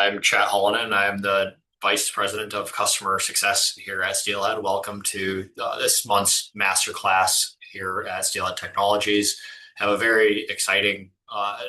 I'm Chet Halonen. I am the Vice President of Customer Success here at Steelhead. Welcome to this month's Masterclass here at Steelhead Technologies. Have a very exciting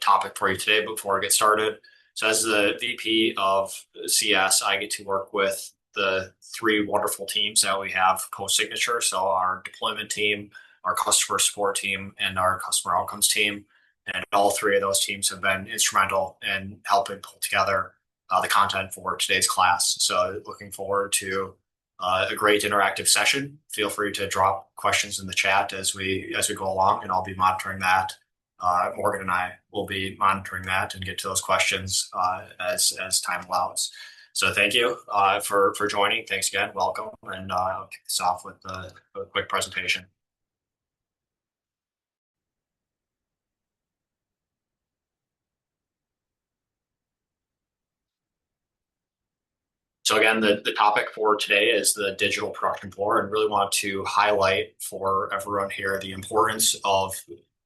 topic for you today before we get started. So as the VP of CS, I get to work with the three wonderful teams that we have co-signature. So our deployment team, our customer support team, and our customer outcomes team. And all three of those teams have been instrumental in helping pull together the content for today's class. So looking forward to a great interactive session. Feel free to drop questions in the chat as we go along, and I'll be monitoring that. Morgan and I will be monitoring that and get to those questions as time allows. So thank you for joining. Thanks again. Welcome, and I'll kick this off with a quick presentation. So again, the topic for today is the digital production floor, and really want to highlight for everyone here the importance of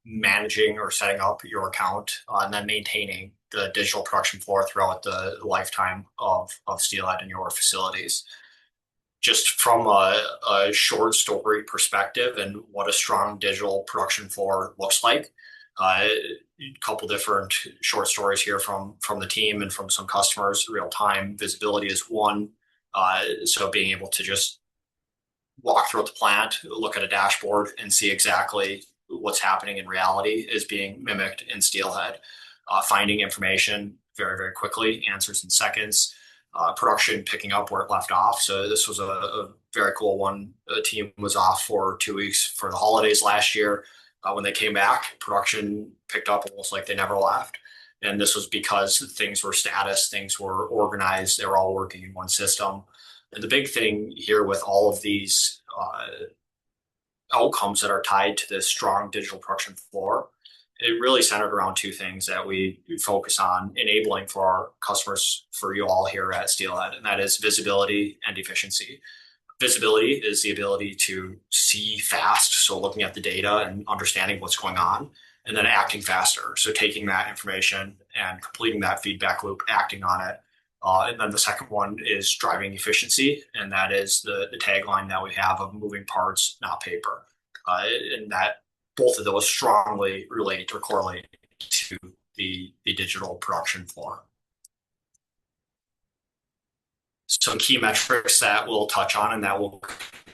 managing or setting up your account and then maintaining the digital production floor throughout the lifetime of Steelhead in your facilities. Just from a short story perspective and what a strong digital production floor looks like, a couple different short stories here from the team and from some customers. Real-time visibility is one. So being able to just walk throughout the plant, look at a dashboard, and see exactly what's happening in reality is being mimicked in Steelhead. Finding information very, very quickly, answers in seconds. Production picking up where it left off. So this was a very cool one. The team was off for 2 weeks for the holidays last year. When they came back, production picked up almost like they never left. And this was because things were status, things were organized, they were all working in one system. And the big thing here with all of these outcomes that are tied to this strong digital production floor, it really centered around two things that we focus on enabling for our customers, for you all here at Steelhead, and that is visibility and efficiency. Visibility is the ability to see fast, so looking at the data and understanding what's going on, and then acting faster. So taking that information and completing that feedback loop, acting on it. And then the second one is driving efficiency, and that is the tagline that we have of moving parts, not paper. And that both of those strongly relate or correlate to the digital production floor. Some key metrics that we'll touch on and that we'll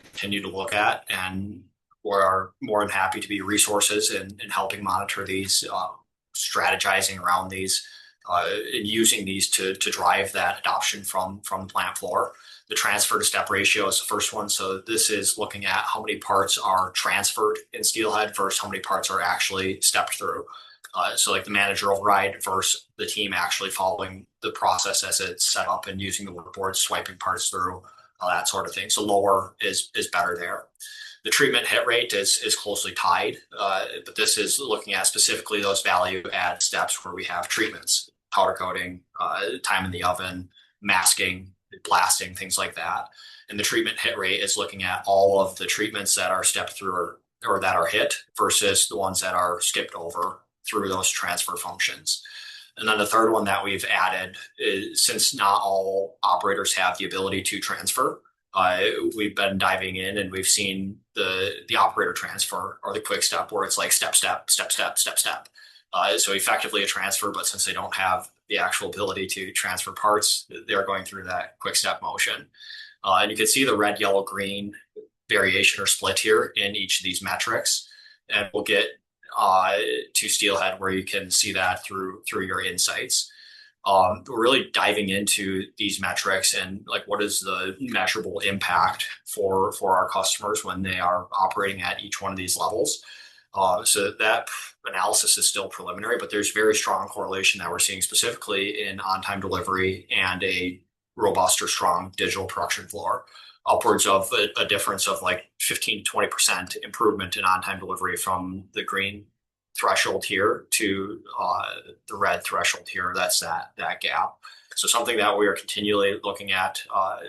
continue to look at, and we're more than happy to be resources in helping monitor these, strategizing around these, and using these to drive that adoption from the plant floor. The transfer to step ratio is the first one. So this is looking at how many parts are transferred in Steelhead versus how many parts are actually stepped through. So like the manager override versus the team actually following the process as it's set up and using the workboard, swiping parts through, that sort of thing. So lower is better there. The treatment hit rate is closely tied, but this is looking at specifically those value add steps where we have treatments, powder coating, time in the oven, masking, blasting, things like that. And the treatment hit rate is looking at all of the treatments that are stepped through or that are hit versus the ones that are skipped over through those transfer functions. And then the third one that we've added is, since not all operators have the ability to transfer, we've been diving in and we've seen the operator transfer or the quick step where it's like step, step, step, step, step, step. So effectively a transfer, but since they don't have the actual ability to transfer parts, they're going through that quick step motion. And you can see the red, yellow, green variation or split here in each of these metrics. And we'll get to Steelhead where you can see that through your insights. We're really diving into these metrics and like what is the measurable impact for our customers when they are operating at each one of these levels. So that analysis is still preliminary, but there's very strong correlation that we're seeing specifically in on-time delivery and a robust or strong digital production floor. Upwards of a difference of like 15 to 20% improvement in on-time delivery from the green threshold here to the red threshold here. That's that gap. So something that we are continually looking at,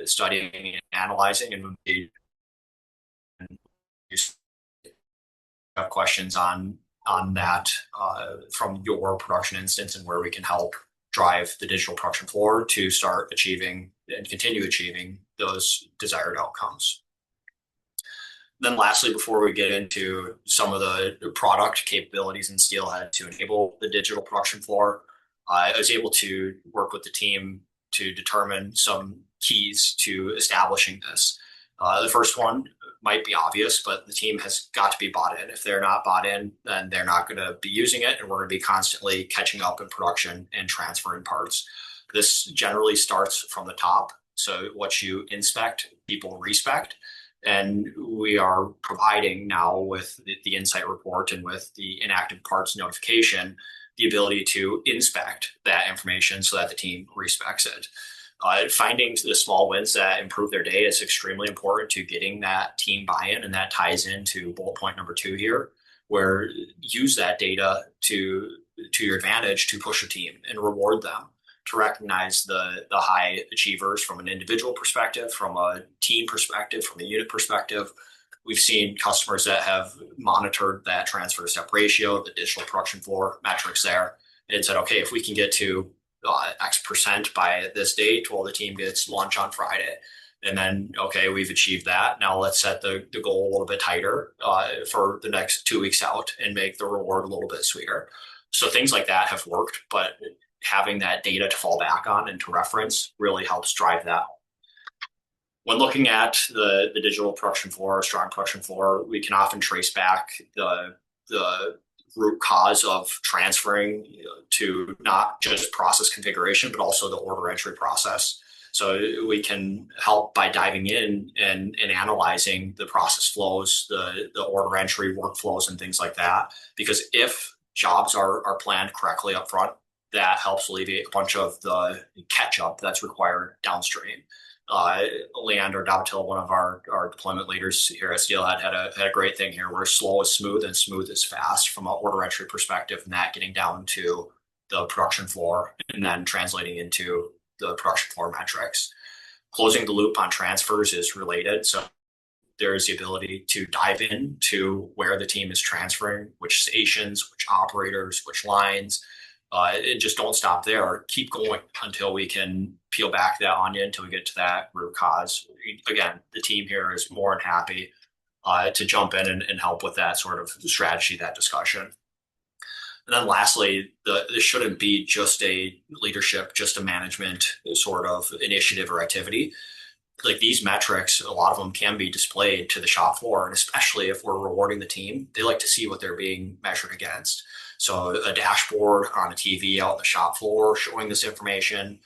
studying and analyzing, and we have questions on that from your production instance and where we can help drive the digital production floor to start achieving and continue achieving those desired outcomes. Then lastly, before we get into some of the product capabilities in Steelhead to enable the digital production floor, I was able to work with the team to determine some keys to establishing this. The first one might be obvious, but the team has got to be bought in. If they're not bought in, then they're not going to be using it, and we're going to be constantly catching up in production and transferring parts. This generally starts from the top. So what you inspect, people respect. And we are providing now with the insight report and with the inactive parts notification, the ability to inspect that information so that the team respects it. Finding the small wins that improve their day is extremely important to getting that team buy-in, and that ties into bullet point number 2 here, where use that data to your advantage to push a team and reward them, to recognize the high achievers from an individual perspective, from a team perspective, from a unit perspective. We've seen customers that have monitored that transfer to step ratio, the digital production floor metrics there, and said, okay, if we can get to X% by this date, well, the team gets lunch on Friday. And then, okay, we've achieved that. Now let's set the goal a little bit tighter for the next 2 weeks out and make the reward a little bit sweeter. So things like that have worked, but having that data to fall back on and to reference really helps drive that. When looking at the digital production floor, strong production floor, we can often trace back the root cause of transferring to not just process configuration, but also the order entry process. So we can help by diving in and analyzing the process flows, the order entry workflows and things like that. Because if jobs are planned correctly up front, that helps alleviate a bunch of the catch up that's required downstream. Leander Doubtil, one of our deployment leaders here at Steelhead, had a great thing here where slow is smooth and smooth is fast from an order entry perspective, and that getting down to the production floor and then translating into the production floor metrics. Closing the loop on transfers is related. So there is the ability to dive into where the team is transferring, which stations, which operators, which lines. And just don't stop there. Keep going until we can peel back that onion until we get to that root cause. Again, the team here is more than happy to jump in and help with that sort of strategy, that discussion. And then lastly, this shouldn't be just a leadership, just a management sort of initiative or activity. Like these metrics, a lot of them can be displayed to the shop floor, and especially if we're rewarding the team, they like to see what they're being measured against. So a dashboard on a TV out on the shop floor showing this information,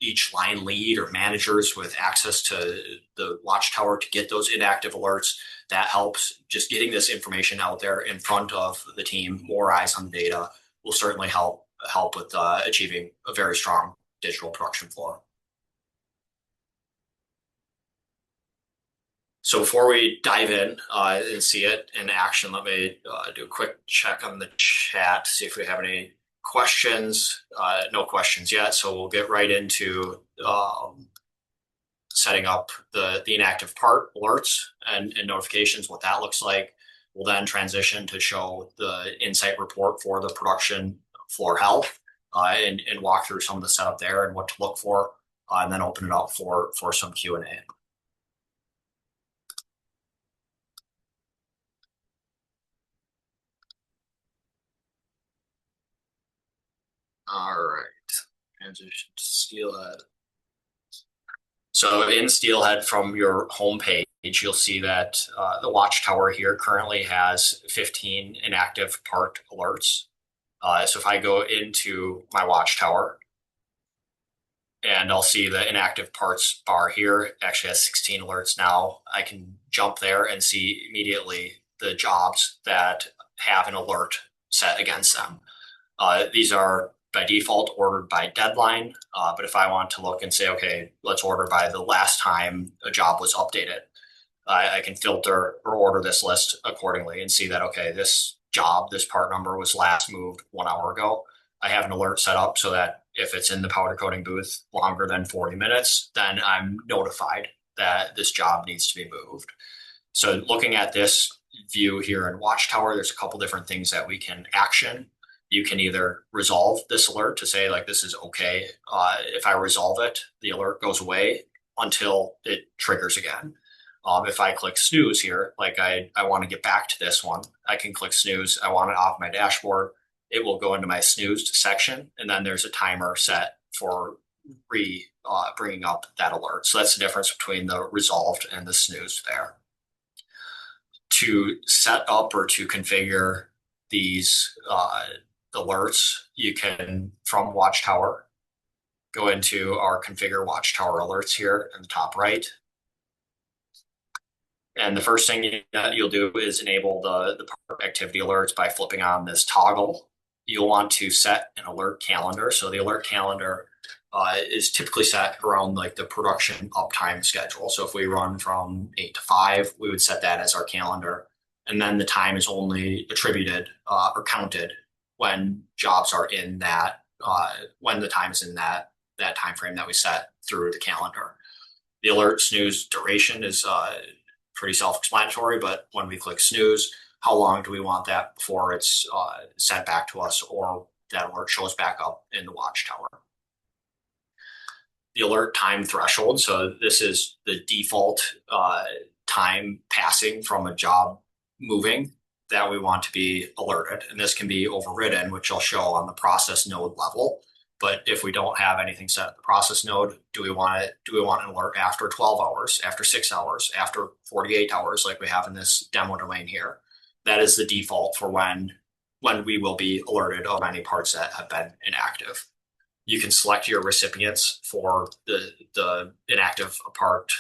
each line lead or managers with access to the Watchtower to get those inactive alerts, that helps. Just getting this information out there in front of the team, more eyes on the data, will certainly help with achieving a very strong digital production floor. So before we dive in and see it in action, let me do a quick check on the chat, see if we have any questions. No questions yet, so we'll get right into setting up the inactive part alerts and notifications, what that looks like. We'll then transition to show the insight report for the production floor health and walk through some of the setup there and what to look for, and then open it up for some Q&A. All right, transition to Steelhead. So in Steelhead, from your home page, you'll see that the Watchtower here currently has 15 inactive part alerts. So if I go into my Watchtower, and I'll see the inactive parts bar here, it actually has 16 alerts now. I can jump there and see immediately the jobs that have an alert set against them. These are by default ordered by deadline. But if I want to look and say, okay, let's order by the last time a job was updated, I can filter or order this list accordingly and see that, okay, this job, this part number was last moved 1 hour ago. I have an alert set up so that if it's in the powder coating booth longer than 40 minutes, then I'm notified that this job needs to be moved. So looking at this view here in Watchtower, there's a couple different things that we can action. You can either resolve this alert to say like this is okay. If I resolve it, the alert goes away until it triggers again. If I click snooze here, like I want to get back to this one, I can click snooze. I want it off my dashboard. It will go into my snoozed section, and then there's a timer set for bringing up that alert. So that's the difference between the resolved and the snoozed there. To set up or to configure these alerts, you can, from Watchtower, go into our configure Watchtower alerts here in the top right. And the first thing that you'll do is enable the part activity alerts by flipping on this toggle. You'll want to set an alert calendar. So the alert calendar is typically set around like the production uptime schedule. So if we run from 8 to 5, we would set that as our calendar. And then the time is only attributed or counted when jobs are in that, when the time is in that time frame that we set through the calendar. The alert snooze duration is pretty self-explanatory, but when we click snooze, how long do we want that before it's sent back to us or that alert shows back up in the Watchtower? The alert time threshold. So this is the default time passing from a job moving that we want to be alerted. And this can be overridden, which I'll show on the process node level. But if we don't have anything set at the process node, do we want an alert after 12 hours, after 6 hours, after 48 hours, like we have in this demo domain here? That is the default for when we will be alerted of any parts that have been inactive. You can select your recipients for the inactive part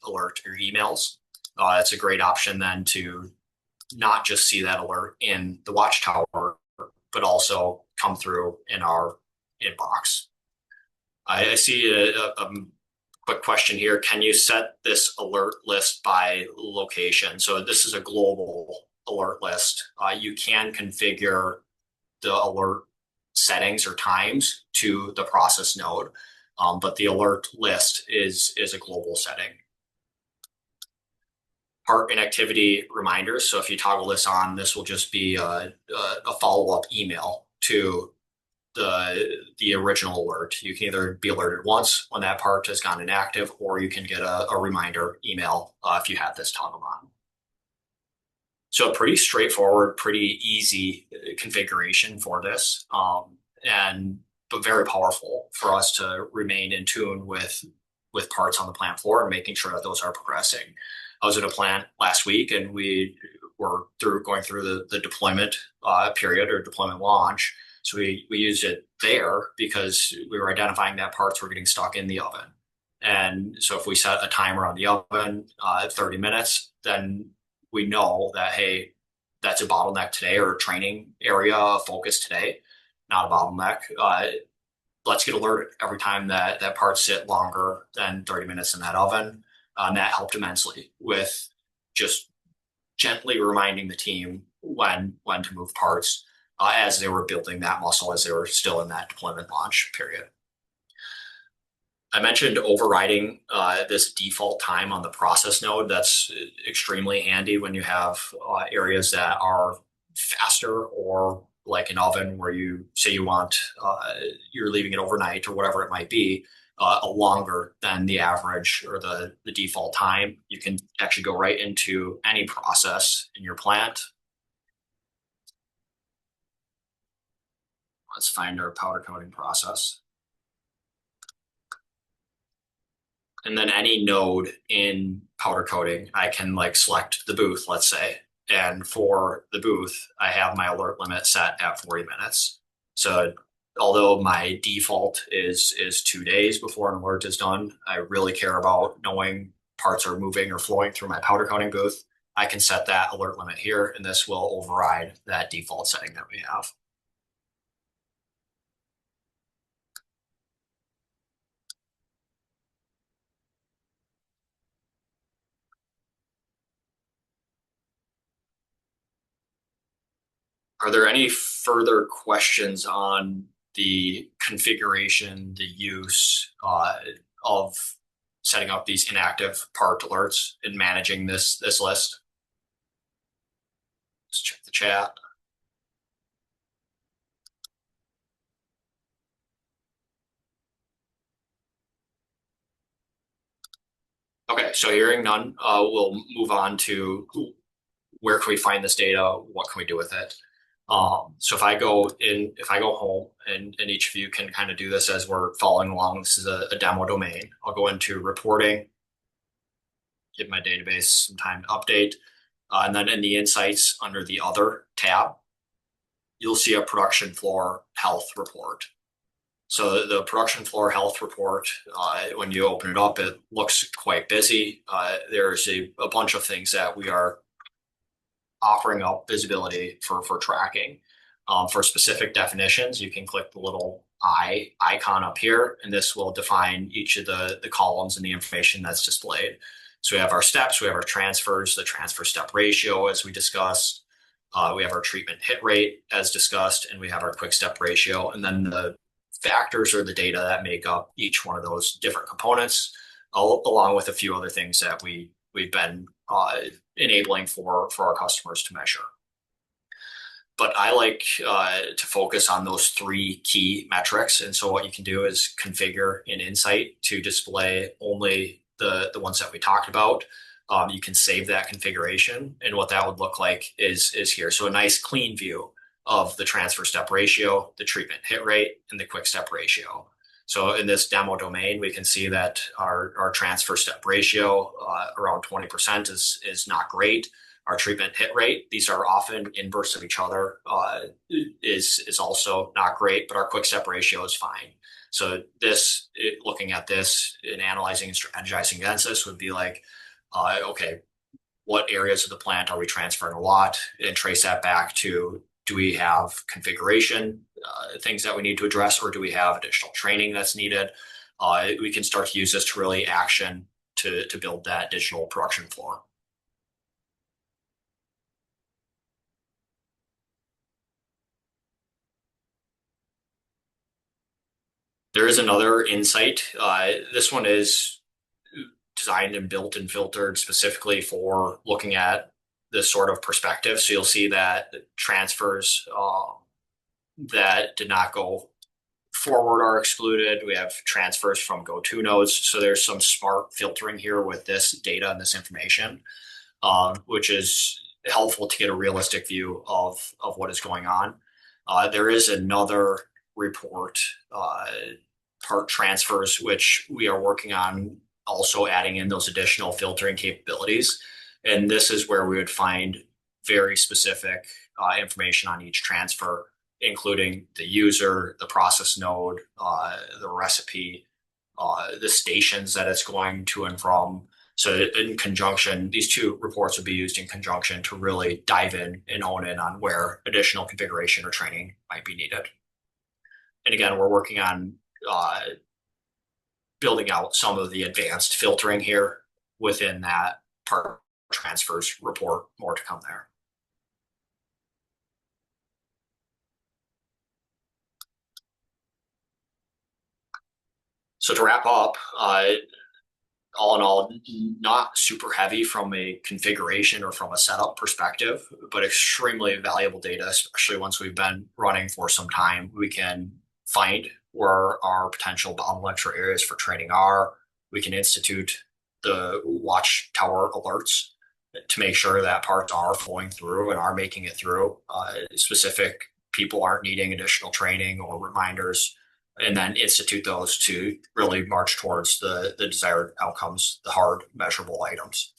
alert your emails. It's a great option then to not just see that alert in the Watchtower, but also come through in our inbox. I see a quick question here. Can you set this alert list by location? So this is a global alert list. You can configure the alert settings or times to the process node, but the alert list is a global setting. Part inactivity reminders. So if you toggle this on, this will just be a follow-up email to the original alert. You can either be alerted once when that part has gone inactive, or you can get a reminder email if you have this toggled on. So a pretty straightforward, pretty easy configuration for this, but very powerful for us to remain in tune with parts on the plant floor and making sure that those are progressing. I was at a plant last week and we were going through the deployment period or deployment launch. So we used it there because we were identifying that parts were getting stuck in the oven. And so if we set a timer on the oven at 30 minutes, then we know that, hey, that's a bottleneck today or a training area of focus today, not a bottleneck. Let's get alerted every time that parts sit longer than 30 minutes in that oven. And that helped immensely with just gently reminding the team when to move parts as they were building that muscle, as they were still in that deployment launch period. I mentioned overriding this default time on the process node. That's extremely handy when you have areas that are faster, or like an oven where you say you want, you're leaving it overnight or whatever it might be, longer than the average or the default time. You can actually go right into any process in your plant. Let's find our powder coating process. And then any node in powder coating, I can like select the booth, let's say. And for the booth, I have my alert limit set at 40 minutes. So although my default is 2 days before an alert is done, I really care about knowing parts are moving or flowing through my powder coating booth. I can set that alert limit here, and this will override that default setting that we have. Are there any further questions on the configuration, the use of setting up these inactive part alerts and managing this list? Let's check the chat. Okay, so hearing none, we'll move on to where can we find this data? What can we do with it? So if I go home and each of you can kind of do this as we're following along, this is a demo domain. I'll go into reporting, give my database some time to update. And then in the insights under the other tab, you'll see a production floor health report. So the production floor health report, when you open it up, it looks quite busy. There's a bunch of things that we are offering up visibility for tracking. For specific definitions, you can click the little icon up here, and this will define each of the columns and the information that's displayed. So we have our steps, we have our transfers, the transfer step ratio, as we discussed. We have our treatment hit rate, as discussed, and we have our quick step ratio. And then the factors or the data that make up each one of those different components, along with a few other things that we've been enabling for our customers to measure. But I like to focus on those three key metrics. And so what you can do is configure an insight to display only the ones that we talked about. You can save that configuration, and what that would look like is here. So a nice clean view of the transfer step ratio, the treatment hit rate, and the quick step ratio. So in this demo domain, we can see that our transfer step ratio around 20% is not great. Our treatment hit rate, these are often inverse of each other, is also not great, but our quick step ratio is fine. So looking at this and analyzing and strategizing against this would be like, okay, what areas of the plant are we transferring a lot, and trace that back to, do we have configuration things that we need to address, or do we have additional training that's needed? We can start to use this to really action to build that digital production floor. There is another insight. This one is designed and built and filtered specifically for looking at this sort of perspective. So you'll see that transfers that did not go forward are excluded. We have transfers from go-to nodes. So there's some smart filtering here with this data and this information, which is helpful to get a realistic view of what is going on. There is another report, part transfers, which we are working on also adding in those additional filtering capabilities. And this is where we would find very specific information on each transfer, including the user, the process node, the recipe, the stations that it's going to and from. So in conjunction, these two reports would be used in conjunction to really dive in and hone in on where additional configuration or training might be needed. And again, we're working on building out some of the advanced filtering here within that part transfers report. More to come there. So to wrap up, all in all, not super heavy from a configuration or from a setup perspective, but extremely valuable data, especially once we've been running for some time. We can find where our potential bottlenecks or areas for training are. We can institute the Watchtower alerts to make sure that parts are flowing through and are making it through. Specific people aren't needing additional training or reminders, and then institute those to really march towards the desired outcomes, the hard measurable items.